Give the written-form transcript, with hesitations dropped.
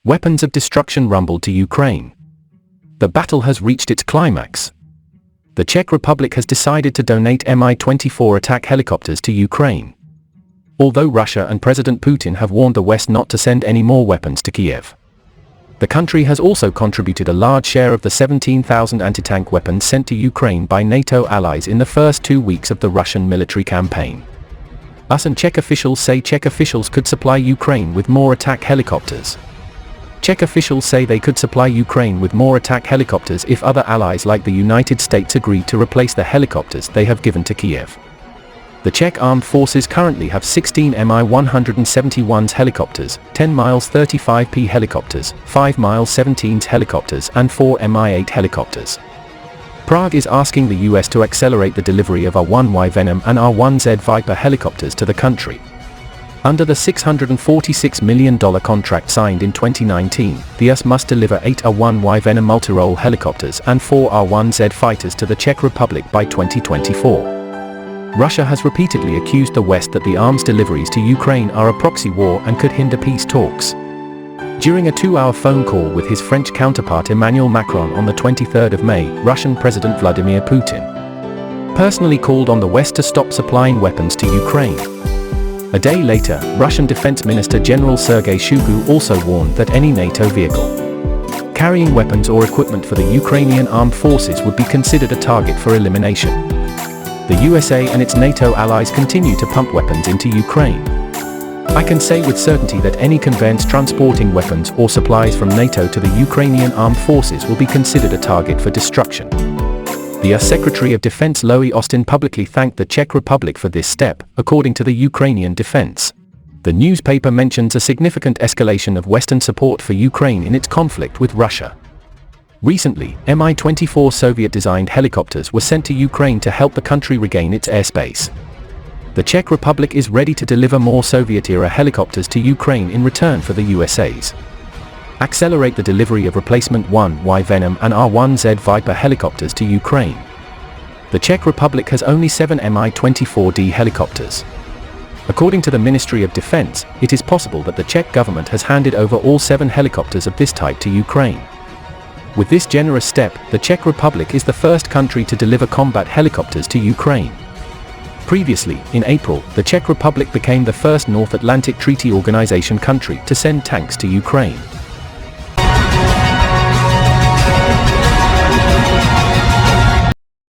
Weapons of destruction rumbled to Ukraine. The battle has reached its climax. The Czech Republic has decided to donate Mi-24 attack helicopters to Ukraine. Although Russia and President Putin have warned the West not to send any more weapons to Kiev. The country has also contributed a large share of the 17,000 anti-tank weapons sent to Ukraine by NATO allies in the first 2 weeks of the Russian military campaign. US and Czech officials say Czech officials could supply Ukraine with more attack helicopters. Czech officials say they could supply Ukraine with more attack helicopters if other allies like the United States agree to replace the helicopters they have given to Kiev. The Czech armed forces currently have 16 Mi-171s helicopters, 10 Mi-35P helicopters, 5 Mi-17s helicopters and 4 Mi-8 helicopters. Prague is asking the US to accelerate the delivery of R-1Y Venom and R-1Z Viper helicopters to the country. Under the $646 million contract signed in 2019, the US must deliver 8 R-1Y Venom multirole helicopters and 4 R-1Z fighters to the Czech Republic by 2024. Russia has repeatedly accused the West that the arms deliveries to Ukraine are a proxy war and could hinder peace talks. During a 2-hour phone call with his French counterpart Emmanuel Macron on the 23rd of May, Russian President Vladimir Putin personally called on the West to stop supplying weapons to Ukraine. A day later, Russian Defense Minister General Sergei Shoigu also warned that any NATO vehicle carrying weapons or equipment for the Ukrainian armed forces would be considered a target for elimination. The USA and its NATO allies continue to pump weapons into Ukraine. I can say with certainty that any conveyance transporting weapons or supplies from NATO to the Ukrainian armed forces will be considered a target for destruction. The US Secretary of Defense Lloyd Austin publicly thanked the Czech Republic for this step, according to the Ukrainian defense. The newspaper mentions a significant escalation of Western support for Ukraine in its conflict with Russia. Recently, Mi-24 Soviet-designed helicopters were sent to Ukraine to help the country regain its airspace. The Czech Republic is ready to deliver more Soviet-era helicopters to Ukraine in return for the USA's. Accelerate the delivery of replacement R-1Y Venom and R-1Z Viper helicopters to Ukraine. The Czech Republic has only 7 Mi-24D helicopters. According to the Ministry of Defense, it is possible that the Czech government has handed over all 7 helicopters of this type to Ukraine. With this generous step, the Czech Republic is the first country to deliver combat helicopters to Ukraine. Previously, in April, the Czech Republic became the first North Atlantic Treaty Organization country to send tanks to Ukraine.